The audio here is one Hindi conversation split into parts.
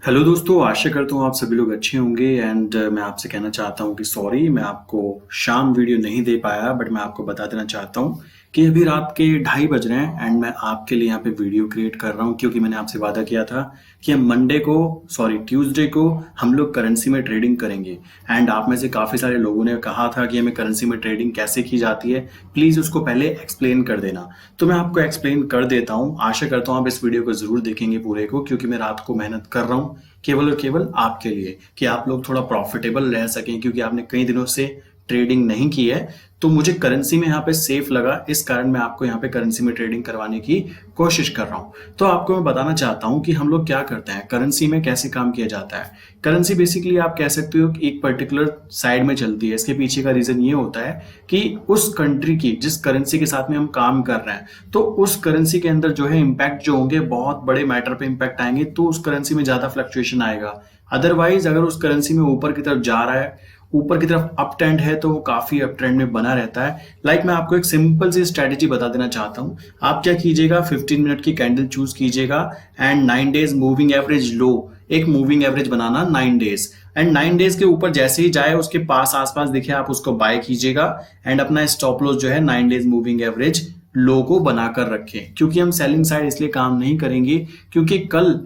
हेलो दोस्तों, आशा करता हूँ आप सभी लोग अच्छे होंगे एंड मैं आपसे कहना चाहता हूँ कि सॉरी मैं आपको शाम वीडियो नहीं दे पाया, बट मैं आपको बता देना चाहता हूँ कि अभी रात के 2:30 बज रहे हैं एंड मैं आपके लिए यहाँ पे वीडियो क्रिएट कर रहा हूँ क्योंकि मैंने आपसे वादा किया था कि हम मंडे को ट्यूसडे को हम लोग करेंसी में ट्रेडिंग करेंगे। एंड आप में से काफ़ी सारे लोगों ने कहा था कि हमें करेंसी में ट्रेडिंग कैसे की जाती है, प्लीज़ उसको पहले एक्सप्लेन कर देना। तो मैं आपको एक्सप्लेन कर देता हूँ। आशा करता हूँ आप इस वीडियो को ज़रूर देखेंगे पूरे को, क्योंकि मैं रात को मेहनत कर रहा हूँ केवल और केवल आपके लिए कि आप लोग थोड़ा प्रॉफिटेबल रह सकें, क्योंकि आपने कई दिनों से ट्रेडिंग नहीं की है। तो मुझे करेंसी में यहाँ पे सेफ लगा, इस कारण मैं आपको यहाँ पे करेंसी में ट्रेडिंग करवाने की कोशिश कर रहा हूँ। तो आपको मैं बताना चाहता हूँ कि हम लोग क्या करते हैं, करेंसी में कैसे काम किया जाता है। करेंसी बेसिकली आप कह सकते हो कि एक पर्टिकुलर साइड में चलती है। इसके पीछे का रीजन ये होता है कि उस कंट्री की जिस करेंसी के साथ में हम काम कर रहे हैं, तो उस करेंसी के अंदर जो है इम्पैक्ट जो होंगे बहुत बड़े मैटर पे इम्पैक्ट आएंगे, तो उस करेंसी में ज्यादा फ्लक्चुएशन आएगा। अदरवाइज अगर उस करेंसी में ऊपर की तरफ जा रहा है, ऊपर की तरफ अप ट्रेंड है, तो वो काफी अप ट्रेंड में बना रहता है। मैं आपको एक सिंपल सी स्ट्रेटेजी बता देना चाहता हूँ। आप क्या कीजिएगा, 15 मिनट की कैंडल चूज कीजिएगा एंड 9 डेज मूविंग एवरेज लो, एक moving average banana 9 days, and 9 days के ऊपर जैसे ही जाए उसके पास आसपास दिखे आप उसको बाय कीजिएगा एंड अपना स्टॉप लॉस जो है 9 डेज मूविंग एवरेज लो को बनाकर रखें। क्योंकि हम सेलिंग साइड इसलिए काम नहीं करेंगे क्योंकि कल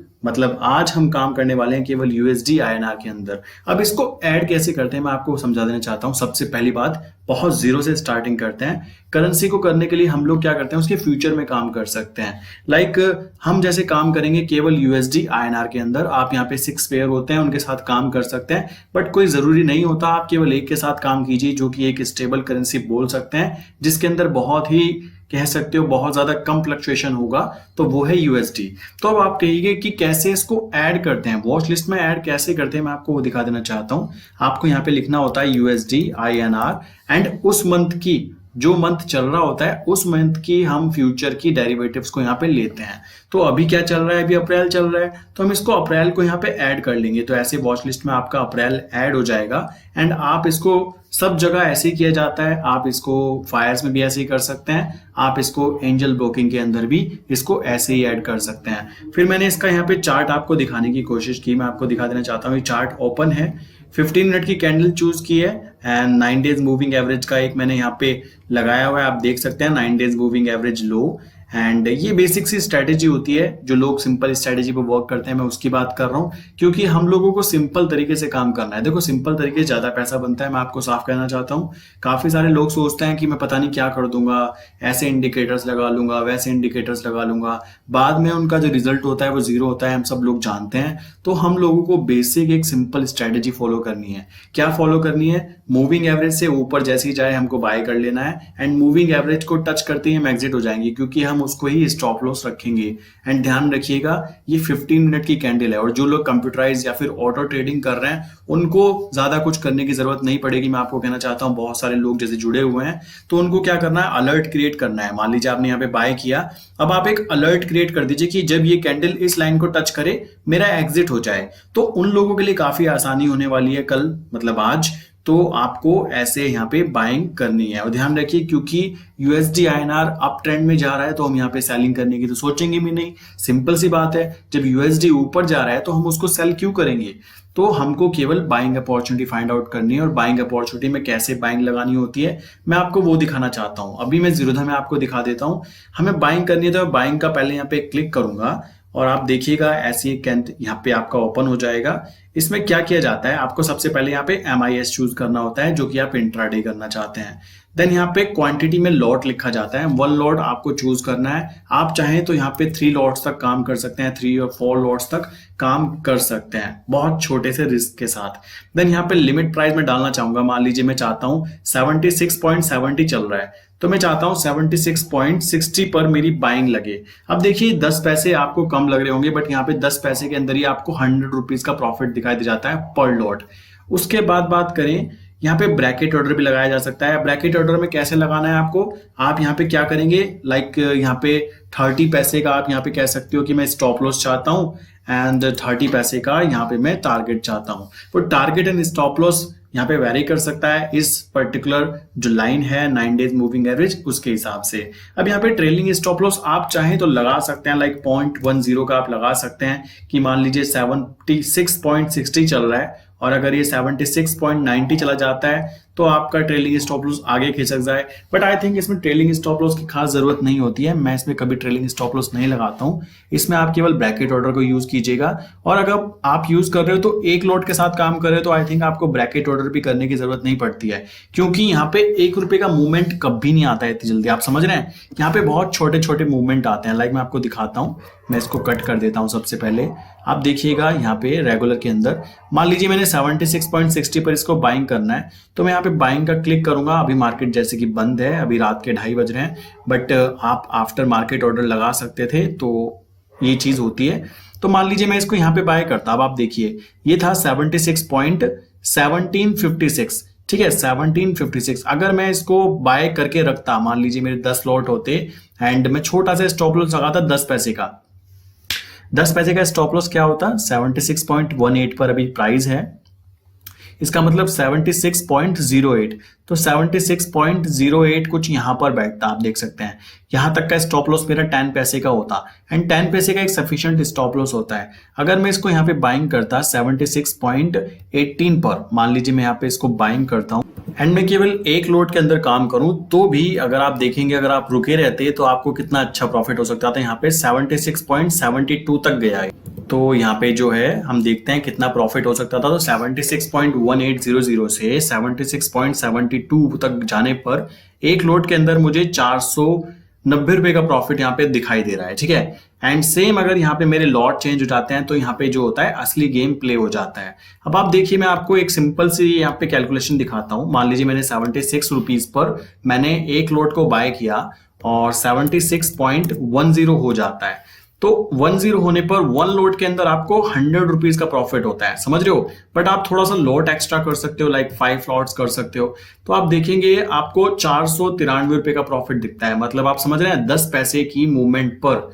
आज हम काम करने वाले हैं केवल यूएसडी आईएनआर के अंदर। अब इसको ऐड कैसे करते हैं मैं आपको समझा देना चाहता हूं। सबसे पहली बात, बहुत जीरो से स्टार्टिंग करते हैं। करेंसी को करने के लिए हम लोग क्या करते हैं, उसके फ्यूचर में काम कर सकते हैं। हम जैसे काम करेंगे केवल यूएसडी आईएनआर के अंदर। आप यहाँ पे 6 पेयर होते हैं, उनके साथ काम कर सकते हैं, बट कोई जरूरी नहीं होता। आप केवल एक के साथ काम कीजिए जो कि एक स्टेबल करेंसी बोल सकते हैं, जिसके अंदर बहुत ही कह सकते हो बहुत ज्यादा कम फ्लक्चुएशन होगा, तो वो है यूएसडी। तो अब आप कहिए कि कैसे इसको ऐड करते हैं, वॉच लिस्ट में ऐड कैसे करते हैं, मैं आपको वो दिखा देना चाहता हूं। आपको यहाँ पे लिखना होता है यूएसडी आईएनआर एंड उस मंथ की, जो मंथ चल रहा होता है उस मंथ की हम फ्यूचर की डेरिवेटिव्स को यहाँ पे लेते हैं। तो अभी क्या चल रहा है, अभी अप्रैल चल रहा है, तो हम इसको अप्रैल को यहाँ पे ऐड कर लेंगे। तो ऐसे वॉच लिस्ट में आपका अप्रैल ऐड हो जाएगा एंड आप इसको सब जगह ऐसे ही किया जाता है। आप इसको फायर्स में भी ऐसे ही कर सकते हैं, आप इसको एंजल ब्रोकिंग के अंदर भी इसको ऐसे ही ऐड कर सकते हैं। फिर मैंने इसका यहाँ पे चार्ट आपको दिखाने की कोशिश की, मैं आपको दिखा देना चाहता हूँ। ये चार्ट ओपन है, 15 मिनट की कैंडल चूज की है एंड 9 डेज मूविंग एवरेज का एक मैंने यहाँ पे लगाया हुआ है, आप देख सकते हैं 9 days moving average low. And ये बेसिक सी स्ट्रेटेजी होती है, जो लोग सिंपल स्ट्रेटेजी पे वर्क करते हैं, मैं उसकी बात कर रहा हूँ। क्योंकि हम लोगों को सिंपल तरीके से काम करना है। देखो, सिंपल तरीके से ज्यादा पैसा बनता है, मैं आपको साफ कहना चाहता हूँ। काफी सारे लोग सोचते हैं कि मैं पता नहीं क्या कर दूंगा, ऐसे इंडिकेटर्स लगा लूंगा, वैसे इंडिकेटर्स लगा लूंगा, बाद में उनका जो रिजल्ट होता है वो जीरो होता है, हम सब लोग जानते हैं। तो हम लोगों को बेसिक एक सिंपल स्ट्रेटेजी फॉलो करनी है। क्या फॉलो करनी है, मूविंग एवरेज से ऊपर जैसे ही जाए हमको बाय कर लेना है एंड मूविंग एवरेज को टच करते ही हम एग्जिट हो जाएंगे, क्योंकि हम उसको ही स्टॉप लॉस रखेंगे। एंड ध्यान रखिएगा, ये 15 मिनट की कैंडल है और जो लोग कंप्यूटराइज या फिर ऑटो ट्रेडिंग कर रहे हैं उनको ज्यादा कुछ करने की जरूरत नहीं पड़ेगी। मैं आपको कहना चाहता हूं, बहुत सारे लोग जैसे जुड़े हुए हैं, तो उनको क्या करना है, अलर्ट क्रिएट करना है। मान लीजिए आपने यहाँ पे बाय किया, अब आप एक अलर्ट क्रिएट कर दीजिए कि जब ये कैंडल इस लाइन को टच करे मेरा एग्जिट हो जाए। तो उन लोगों के लिए काफी आसानी होने वाली है कल, आज। तो आपको ऐसे यहाँ पे बाइंग करनी है। और ध्यान रखिए, क्योंकि यूएसडी आईएनआर अप ट्रेंड में जा रहा है, तो हम यहाँ पे सेलिंग करने की तो सोचेंगे भी नहीं। सिंपल सी बात है, जब यूएसडी ऊपर जा रहा है तो हम उसको सेल क्यों करेंगे। तो हमको केवल बाइंग अपॉर्चुनिटी फाइंड आउट करनी है, और बाइंग अपॉर्चुनिटी में कैसे बाइंग लगानी होती है मैं आपको वो दिखाना चाहता हूँ। अभी मैं जीरोधा में आपको दिखा देता हूँ। हमें बाइंग करनी है, तो मैं बाइंग का पहले यहाँ पे क्लिक करूंगा और आप देखिएगा ऐसी एक यहाँ पे आपका ओपन हो जाएगा। इसमें क्या किया जाता है, आपको सबसे पहले यहाँ पे MIS चूज करना होता है, जो कि आप इंट्राडे करना चाहते हैं। देन यहाँ पे क्वांटिटी में लॉट लिखा जाता है, 1 लॉट आपको चूज करना है। आप चाहें तो यहाँ पे 3 लॉट्स तक काम कर सकते हैं, 3 और 4 लॉट्स तक काम कर सकते हैं, बहुत छोटे से रिस्क के साथ। देन यहाँ पे लिमिट प्राइस में डालना चाहूंगा। मान लीजिए मैं चाहता हूँ 76.70 चल रहा है, तो मैं चाहता हूं 76.60 पर मेरी बाइंग लगे। अब देखिए 10 पैसे आपको कम लग रहे होंगे, बट यहाँ पे 10 पैसे के अंदर ही आपको 100 रुपीज का प्रॉफिट दिखाई दे जाता है पर लॉट। उसके बाद बात करें, यहाँ पे ब्रैकेट ऑर्डर भी लगाया जा सकता है। ब्रैकेट ऑर्डर में कैसे लगाना है आपको, आप यहाँ पे क्या करेंगे, यहाँ पे 30 पैसे का आप यहाँ पे कह सकते हो कि मैं स्टॉप लॉस चाहता हूँ एंड 30 पैसे का यहाँ पे मैं टारगेट चाहता हूँ। तो टारगेट एंड स्टॉप लॉस यहाँ पे वेरी कर सकता है इस पर्टिकुलर जो लाइन है 9 डेज मूविंग एवरेज उसके हिसाब से। अब यहाँ पे ट्रेलिंग स्टॉप लॉस आप चाहें तो लगा सकते हैं, लाइक 0.10 का आप लगा सकते हैं कि मान लीजिए 76.60 चल रहा है और अगर ये 76.90 चला जाता है तो आपका ट्रेलिंग स्टॉप लॉस आगे खिसक जाए। बट आई थिंक इसमें ट्रेलिंग स्टॉप लॉस की खास जरूरत नहीं होती है, मैं इसमें कभी ट्रेलिंग स्टॉप लॉस नहीं लगाता हूं। इसमें आप केवल ब्रैकेट ऑर्डर को यूज कीजिएगा, और अगर आप यूज कर रहे हो तो एक लॉट के साथ काम कर रहे हो तो आई थिंक आपको ब्रैकेट ऑर्डर भी करने की जरूरत नहीं पड़ती है, क्योंकि यहाँ पे 1 रुपए का मूवमेंट कभी नहीं आता है इतनी जल्दी। आप समझ रहे हैं, यहाँ पे बहुत छोटे छोटे मूवमेंट आते हैं। लाइक मैं आपको दिखाता हूँ, मैं इसको कट कर देता हूं। सबसे पहले आप देखिएगा यहाँ पे रेगुलर के अंदर मान लीजिए मैंने 76.60 पर इसको बाइंग करना है, तो मैं यहाँ पे बाइंग का क्लिक करूंगा। अभी मार्केट जैसे कि बंद है, अभी रात के 2:30 बज रहे हैं, बट आप आफ्टर मार्केट ऑर्डर लगा सकते थे, तो ये चीज होती है। तो मान लीजिए मैं इसको यहाँ पे बाय करता, अब आप देखिए ये था 76.1756, ठीक है 1756। अगर मैं इसको बाय करके रखता, मान लीजिए मेरे 10 लॉट होते एंड मैं छोटा सा स्टॉप लॉस लगाता 10 पैसे का, 10 पैसे का स्टॉप लॉस क्या होता 76.18 पर अभी प्राइस है, इसका मतलब 76.08, तो 76.08 कुछ यहां पर बैठता, आप देख सकते हैं। यहां तक का स्टॉप लॉस मेरा 10 पैसे का होता, एंड 10 पैसे का एक सफिशिएंट स्टॉप लॉस होता है। अगर मैं इसको यहाँ पे बाइंग करता 76.18 पर, मान लीजिए मैं यहाँ पे इसको बाइंग करता हूं एंड मैं केवल एक लोड के अंदर काम करूं, तो भी अगर आप देखेंगे, अगर आप रुके रहते तो आपको कितना अच्छा प्रॉफिट हो सकता था। यहाँ पे 76.72 तक गया है, तो यहाँ पे जो है हम देखते हैं कितना प्रॉफिट हो सकता था। तो 76.1800 से 76.72 तक जाने पर एक लोड के अंदर मुझे 490 रुपए का प्रॉफिट यहाँ पे दिखाई दे रहा है, ठीक है। एंड सेम अगर यहाँ पे मेरे लॉट चेंज हो जाते हैं तो यहाँ पे जो होता है असली गेम प्ले हो जाता है। अब आप देखिए, मैं आपको एक सिंपल सी यहाँ पे कैलकुलेशन दिखाता हूँ। मान लीजिए मैंने 76 रुपीज पर मैंने एक लोट को बाय किया और 76.10 हो जाता है, तो 10 होने पर 1 लोट के अंदर आपको 100 रुपीज का प्रॉफिट होता है, समझ रहे हो। बट आप थोड़ा सा लोट एक्स्ट्रा कर सकते हो, लाइक 5 लॉट्स कर सकते हो, तो आप देखेंगे आपको 493 रुपए का प्रॉफिट दिखता है। मतलब आप समझ रहे हैं 10 पैसे की मूवमेंट पर,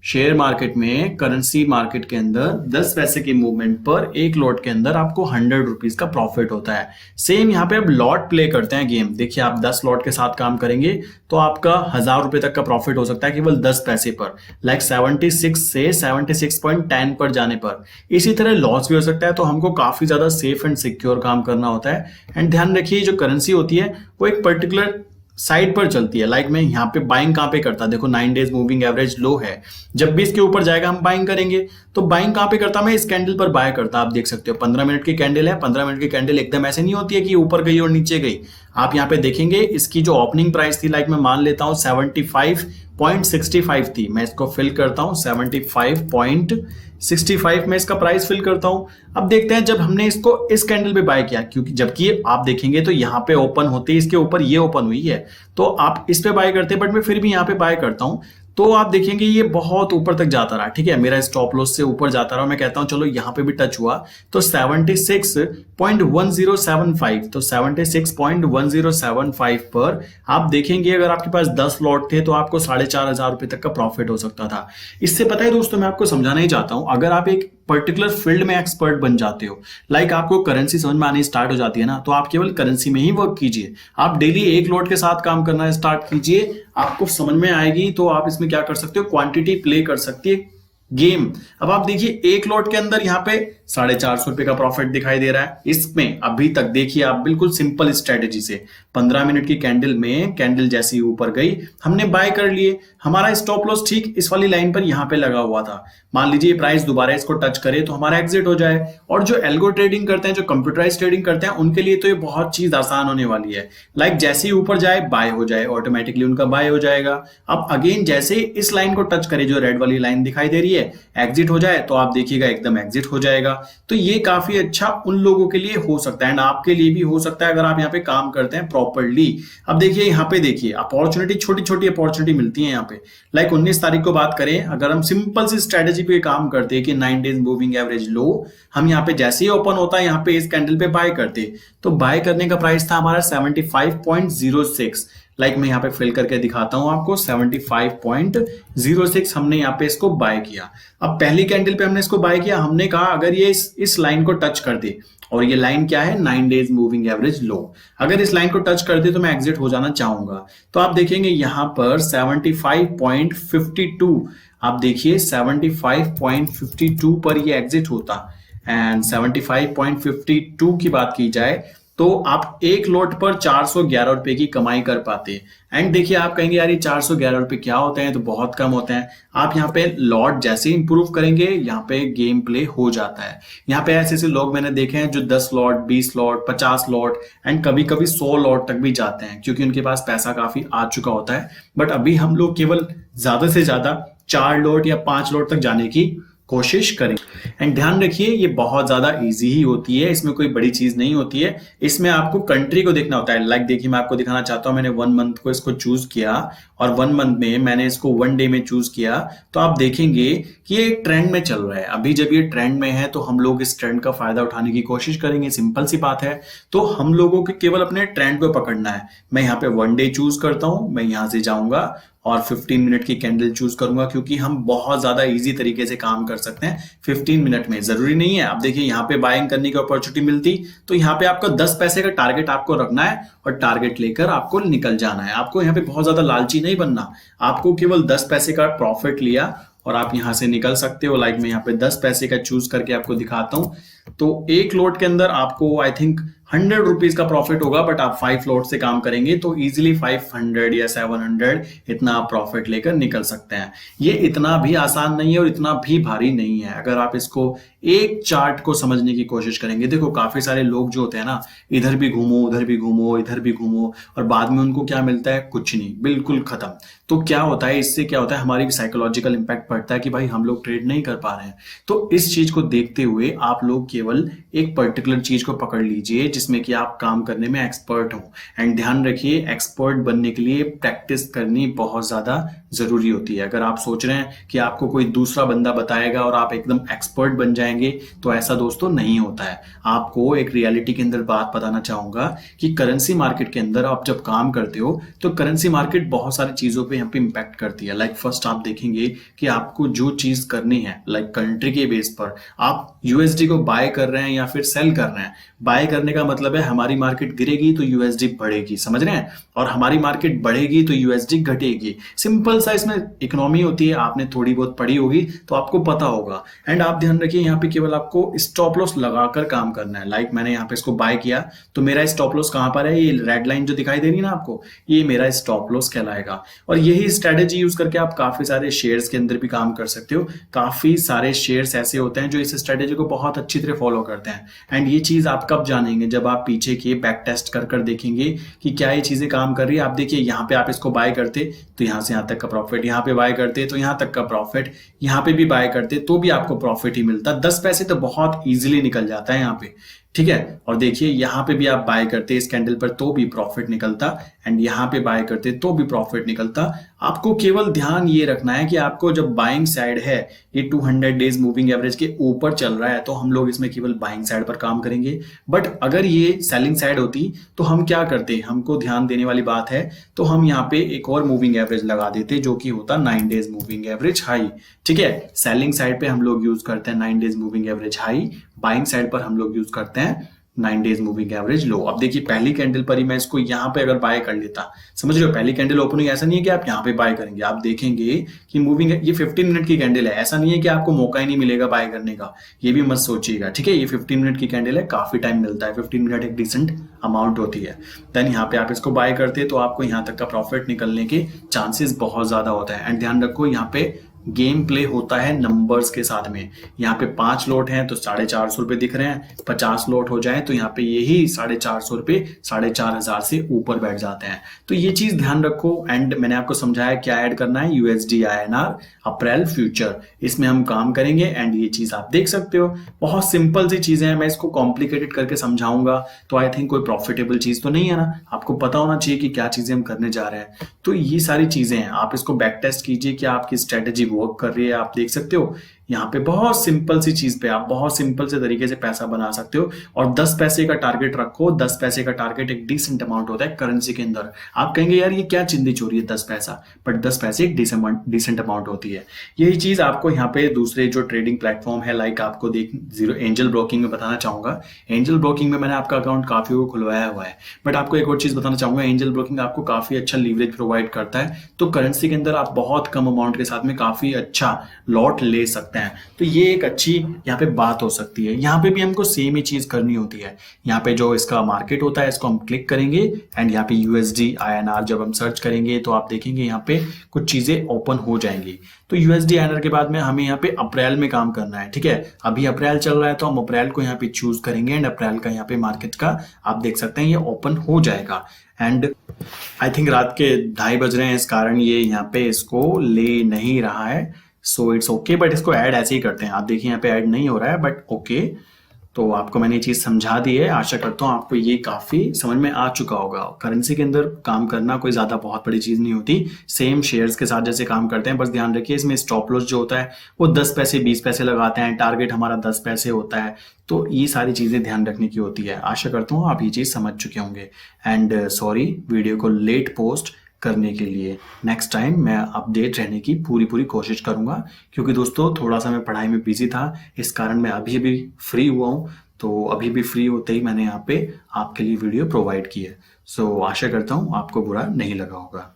शेयर मार्केट में, करेंसी मार्केट के अंदर 10 पैसे की मूवमेंट पर एक लॉट के अंदर आपको 100 रुपीज का प्रॉफिट होता है। सेम यहाँ पे अब लॉट प्ले करते हैं गेम। देखिए आप 10 लॉट के साथ काम करेंगे तो आपका 1000 रुपए तक का प्रॉफिट हो सकता है केवल 10 पैसे पर, लाइक 76 से 76.10 पर जाने पर। इसी तरह लॉस भी हो सकता है, तो हमको काफी ज्यादा सेफ एंड सिक्योर काम करना होता है। एंड ध्यान रखिए जो करेंसी होती है वो एक पर्टिकुलर साइड पर चलती है। लाइक मैं यहाँ पे बाइंग कहाँ पे करता, देखो 9 डेज मूविंग एवरेज लो है, जब भी इसके ऊपर जाएगा हम बाइंग करेंगे। तो बाइंग कहाँ पे करता, मैं इस कैंडल पर बाय करता। आप देख सकते हो 15 मिनट की कैंडल है, 15 मिनट की कैंडल एकदम ऐसे नहीं होती है कि ऊपर गई और नीचे गई। आप यहाँ पे देखेंगे इसकी जो ओपनिंग प्राइस थी, लाइक मैं मान लेता हूँ 75.65 थी, मैं इसको फिल करता हूँ 75.65 में इसका प्राइस फिल करता हूं। अब देखते हैं जब हमने इसको इस कैंडल पे बाय किया, क्योंकि जबकि आप देखेंगे तो यहाँ पे ओपन होते इसके ऊपर ये ओपन हुई है, तो आप इस पे बाय करते, बट मैं फिर भी यहाँ पे बाय करता हूं। तो आप देखेंगे ये बहुत ऊपर तक जाता रहा, ठीक है, मेरा स्टॉप लॉस से ऊपर जाता रहा। मैं कहता हूं चलो यहाँ पे भी टच हुआ तो 76.1075, तो 76.1075 पर आप देखेंगे अगर आपके पास 10 लॉट थे तो आपको 4500 रुपए तक का प्रॉफिट हो सकता था। इससे पता है दोस्तों, मैं आपको समझाना ही चाहता हूं, अगर आप एक पर्टिकुलर फील्ड में एक्सपर्ट बन जाते हो, लाइक आपको करेंसी समझ में आनी स्टार्ट हो जाती है ना, तो आप केवल करेंसी में ही वर्क कीजिए। आप डेली एक लॉट के साथ काम करना स्टार्ट कीजिए, आपको समझ में आएगी। तो आप इसमें क्या कर सकते हो, क्वांटिटी प्ले कर सकती है गेम। अब आप देखिए एक लॉट के अंदर यहाँ पे 450 रुपए का प्रॉफिट दिखाई दे रहा है। इसमें अभी तक देखिए आप बिल्कुल सिंपल स्ट्रेटेजी से 15 मिनट की कैंडल में, कैंडल जैसी ही ऊपर गई हमने बाय कर लिए। हमारा स्टॉप लॉस ठीक इस वाली लाइन पर यहाँ पे लगा हुआ था। मान लीजिए प्राइस दोबारा इसको टच करे तो हमारा एग्जिट हो जाए। और जो एल्गो ट्रेडिंग करते हैं, जो कंप्यूटराइज ट्रेडिंग करते हैं, उनके लिए तो ये बहुत चीज आसान होने वाली है। लाइक जैसे ही ऊपर जाए बाय हो जाए, ऑटोमेटिकली उनका बाय हो जाएगा। अब अगेन जैसे ही इस लाइन को टच करे, जो रेड वाली लाइन दिखाई दे रही है, एग्जिट हो जाए, तो आप देखिएगा एकदम एग्जिट हो जाएगा। तो ये काफी अच्छा उन लोगों के लिए हो सकता है एंड आपके लिए भी हो सकता है अगर आप यहाँ पे काम करते हैं प्रॉपरली। अब देखिए यहाँ पे देखिए अपॉर्चुनिटी, छोटी छोटी अपॉर्चुनिटी मिलती है यहाँ पे। लाइक 19 तारीख को बात करें, अगर हम सिंपल सी स्ट्रेटेजी पे काम करते हैं कि 9 डेज मूविंग एवरेज लो, हम यहाँ पे जैसे ही ओपन होता है यहाँ पे इस कैंडल पे बाय करते, तो बाय करने का प्राइस था हमारा 75.06। लाइक मैं यहाँ पे फिल करके दिखाता हूं आपको, 75.06 हमने यहाँ पे इसको बाय किया। अब पहली कैंडल पे हमने इसको बाय किया, हमने कहा अगर ये इस लाइन को टच कर दे, और ये लाइन क्या है, 9 डेज मूविंग एवरेज लो, अगर इस लाइन को टच कर दे तो मैं एग्जिट हो जाना चाहूंगा। तो आप देखेंगे यहां पर 75.52, आप देखिए 75.52 पर ये एग्जिट होता, एंड 75.52 की बात की जाए तो आप एक लॉट पर 411 रुपए की कमाई कर पाते हैं। एंड देखिए आप कहेंगे यार ये 411 रुपए क्या होते हैं, तो बहुत कम होते हैं। आप यहाँ पे लॉट जैसे ही इंप्रूव करेंगे यहाँ पे गेम प्ले हो जाता है। यहाँ पे ऐसे ऐसे लोग मैंने देखे हैं जो 10 लॉट, 20 लॉट, 50 लॉट एंड कभी कभी 100 लॉट तक भी जाते हैं, क्योंकि उनके पास पैसा काफी आ चुका होता है। बट अभी हम लोग केवल ज्यादा से ज्यादा 4 लॉट या 5 लॉट तक जाने की कोशिश करें। एंड ध्यान रखिए ये बहुत ज्यादा इजी ही होती है, इसमें कोई बड़ी चीज नहीं होती है। इसमें आपको कंट्री को देखना होता है। लाइक देखिए मैं आपको दिखाना चाहता हूं, मैंने 1 मंथ को इसको चूज किया और 1 मंथ में मैंने इसको 1 डे में चूज किया, तो आप देखेंगे कि ये ट्रेंड में चल रहा है। अभी जब ये ट्रेंड में है तो हम लोग इस ट्रेंड का फायदा उठाने की कोशिश करेंगे, सिंपल सी बात है। तो हम लोगों को केवल अपने ट्रेंड को पकड़ना है। मैं यहाँ पे 1 डे चूज करता हूं, मैं यहां से जाऊंगा और 15 मिनट की कैंडल चूज करूंगा, क्योंकि हम बहुत ज्यादा इजी तरीके से काम कर सकते हैं 15 मिनट में। जरूरी नहीं है, आप देखिए यहाँ पे बाइंग करने की अपॉर्चुनिटी मिलती तो यहाँ पे आपको 10 पैसे का टारगेट आपको रखना है और टारगेट लेकर आपको निकल जाना है। आपको यहाँ पे बहुत ज्यादा लालची नहीं बनना, आपको केवल 10 पैसे का प्रॉफिट लिया और आप यहां से निकल सकते हो। लाइक मैं यहाँ पे 10 पैसे का चूज करके आपको दिखाता हूं, तो एक लोट के अंदर आपको आई थिंक 100 रुपीज का प्रॉफिट होगा, बट आप 5 लोट से काम करेंगे तो इजीली 500 या 700 इतना आप प्रॉफिट लेकर निकल सकते हैं। ये इतना भी आसान नहीं है और इतना भी भारी नहीं है, अगर आप इसको एक चार्ट को समझने की कोशिश करेंगे। देखो काफी सारे लोग जो होते हैं ना, इधर भी घूमो, उधर भी घूमो, इधर भी घूमो, और बाद में उनको क्या मिलता है, कुछ नहीं, बिल्कुल खत्म। तो क्या होता है, इससे क्या होता है, हमारी साइकोलॉजिकल इंपैक्ट पड़ता है कि भाई हम लोग ट्रेड नहीं कर पा रहे हैं। तो इस चीज को देखते हुए आप लोग केवल एक पर्टिकुलर चीज को पकड़ लीजिए जिसमें कि आप काम करने में एक्सपर्ट हो। एंड ध्यान रखिए एक्सपर्ट बनने के लिए प्रैक्टिस करनी बहुत ज्यादा जरूरी होती है। अगर आप सोच रहे हैं कि आपको कोई दूसरा बंदा बताएगा और आप एकदम एक्सपर्ट बन जाएंगे, तो ऐसा दोस्तों नहीं होता है। आपको एक रियलिटी के अंदर बात बताना चाहूंगा कि करेंसी मार्केट के अंदर आप जब काम करते हो तो करेंसी मार्केट बहुत सारी चीजों पे यहाँ पे इंपैक्ट करती है। लाइक फर्स्ट आप देखेंगे कि आपको जो चीज करनी है, लाइक कंट्री के बेस पर आप यूएसडी को बाय कर रहे हैं या फिर सेल कर रहे हैं। बाय करने का मतलब है हमारी मार्केट गिरेगी तो यूएसडी बढ़ेगी, समझ रहे हैं, और हमारी मार्केट बढ़ेगी तो यूएसडी घटेगी। सिंपल सा इसमें इकोनॉमी होती है, आपने थोड़ी बहुत पढ़ी होगी तो आपको पता होगा। एंड आप ध्यान रखिए यहाँ पे केवल आपको स्टॉप लॉस लगाकर काम करना है। लाइक मैंने यहाँ पे इसको बाय किया तो मेरा स्टॉप लॉस कहां पर है, ये रेड लाइन जो दिखाई दे रही है ना आपको, ये मेरा स्टॉप लॉस कहलाएगा। और यही स्ट्रेटेजी यूज करके आप काफी सारे शेयर्स के अंदर भी काम कर सकते हो। काफी सारे शेयर्स ऐसे होते हैं जो इस स्ट्रेटेजी को बहुत अच्छी तरह फॉलो करते हैं। एंड ये चीज आप कब जानेंगे, जब आप पीछे के बैक टेस्ट कर कर देखेंगे कि क्या ये चीजें काम कर रही है। आप देखिए यहाँ पे आप इसको बाय करते तो यहाँ से यहाँ तक का प्रॉफिट, यहाँ पे बाय करते तो यहाँ तक का प्रॉफिट, यहाँ पे भी बाय करते तो भी आपको प्रॉफिट ही मिलता। 10 पैसे तो बहुत इजीली निकल जाता है यहाँ पे, ठीक है। और देखिए यहाँ पे भी आप बाय करते इस कैंडल पर तो भी प्रॉफिट निकलता, एंड यहाँ पे बाय करते तो भी प्रॉफिट निकलता। आपको केवल ध्यान ये रखना है कि आपको जब बाइंग साइड है, ये 200 डेज मूविंग एवरेज के ऊपर चल रहा है, तो हम लोग इसमें केवल बाइंग साइड पर काम करेंगे। बट अगर ये सेलिंग साइड होती तो हम क्या करते, हमको ध्यान देने वाली बात है, तो हम यहाँ पे एक और मूविंग एवरेज लगा देते जो कि होता 9 डेज मूविंग एवरेज हाई, ठीक है। सेलिंग साइड पे हम लोग यूज करते हैं 9 days moving average high, buying side पर हम लोग यूज करते हैं 9 डेज मूविंग एवरेज लो। अब देखिए पहली कैंडल पर ही मैं इसको यहाँ पे अगर बाय कर लेता, समझ रहे हो, पहली कैंडल ओपनिंग ऐसा नहीं है कि आप यहाँ पे बाय करेंगे। आप देखेंगे कि मूविंग, ये 15 मिनट की कैंडल है, ऐसा नहीं है कि आपको मौका ही नहीं मिलेगा बाय करने का, ये भी मत सोचिएगा, ठीक है। ये 15 मिनट की कैंडल है, काफी टाइम मिलता है, 15 मिनट एक डिसेंट अमाउंट होती है। देन यहाँ पे आप इसको बाय करते तो आपको यहाँ तक का प्रॉफिट निकलने के चांसेस बहुत ज्यादा होता है। एंड ध्यान रखो यहाँ पे गेम प्ले होता है नंबर्स के साथ में। यहाँ पे 5 लोट हैं तो 450 रुपए दिख रहे हैं, 50 लोट हो जाए तो यहाँ पे यही 450 रुपए 4500 से ऊपर बैठ जाते हैं। तो ये चीज ध्यान रखो। एंड मैंने आपको समझाया क्या ऐड करना है, यूएसडी INR अप्रैल फ्यूचर, इसमें हम काम करेंगे। एंड ये चीज आप देख सकते हो, बहुत सिंपल सी चीजें हैं। मैं इसको कॉम्प्लिकेटेड करके समझाऊंगा तो आई थिंक कोई प्रॉफिटेबल चीज तो नहीं है ना। आपको पता होना चाहिए कि क्या चीजें हम करने जा रहे हैं। तो ये सारी चीजें हैं, आप इसको बैक टेस्ट कीजिए कि आपकी स्ट्रेटेजी वर्क कर रही है। आप देख सकते हो यहाँ पे बहुत सिंपल सी चीज पे आप बहुत सिंपल से तरीके से पैसा बना सकते हो। और 10 पैसे का टारगेट रखो। 10 पैसे का टारगेट एक डिसेंट अमाउंट होता है करेंसी के अंदर। आप कहेंगे यार ये क्या चिंदी चोरी है 10 पैसा, बट 10 पैसे एक डिसेंट अमाउंट होती है। यही चीज आपको यहाँ पे दूसरे जो ट्रेडिंग प्लेटफॉर्म है लाइक आपको देख जीरो एंजल ब्रोकिंग में बताना चाहूंगा। एंजल ब्रोकिंग में मैंने आपका अकाउंट काफी को खुलवाया हुआ है, बट आपको एक और चीज बताना चाहूंगा, एंजल ब्रोकिंग आपको काफी अच्छा लीवरेज प्रोवाइड करता है। तो करेंसी के अंदर आप बहुत कम अमाउंट के साथ में काफी अच्छा लॉट ले सकते हैं। तो ये एक अच्छी यहाँ पे बात हो सकती है। यहाँ पे भी हमको सेम ही चीज करनी होती है। यहाँ पे जो इसका मार्केट होता है इसको हम क्लिक करेंगे एंड यहाँ पे यूएसडी आईएनआर जब हम सर्च करेंगे तो आप देखेंगे यहाँ पे कुछ चीजें ओपन हो जाएंगी। तो यूएसडी आईएनआर के बाद में हमें यहाँ पे अप्रैल में काम करना है, ठीक है। अभी अप्रैल चल रहा है तो हम अप्रैल को यहाँ पे चूज करेंगे एंड अप्रैल का यहाँ पे मार्केट का आप देख सकते हैं ये ओपन हो जाएगा। एंड आई थिंक रात के 2:30 बज रहे हैं, इस कारण ये यहाँ पे इसको ले नहीं रहा है। सो इट्स ओके, बट इसको ऐड ऐसे ही करते हैं। आप देखिए यहाँ पे ऐड नहीं हो रहा है, बट ओके। तो आपको मैंने ये चीज समझा दी है। आशा करता हूँ आपको ये काफी समझ में आ चुका होगा। करेंसी के अंदर काम करना कोई ज्यादा बहुत बड़ी चीज नहीं होती। सेम शेयर्स के साथ जैसे काम करते हैं, बस ध्यान रखिए इसमें स्टॉप लॉस जो होता है वो 10 पैसे 20 पैसे लगाते हैं। टारगेट हमारा 10 पैसे होता है। तो ये सारी चीजें ध्यान रखने की होती है। आशा करता हूँ आप ये चीज समझ चुके होंगे। एंड सॉरी वीडियो को लेट पोस्ट करने के लिए। नेक्स्ट टाइम मैं अपडेट रहने की पूरी कोशिश करूंगा, क्योंकि दोस्तों थोड़ा सा मैं पढ़ाई में बिजी था, इस कारण मैं अभी भी फ्री हुआ हूँ। तो अभी भी फ्री होते ही मैंने यहाँ पे आपके लिए वीडियो प्रोवाइड की है। सो आशा करता हूँ आपको बुरा नहीं लगा होगा।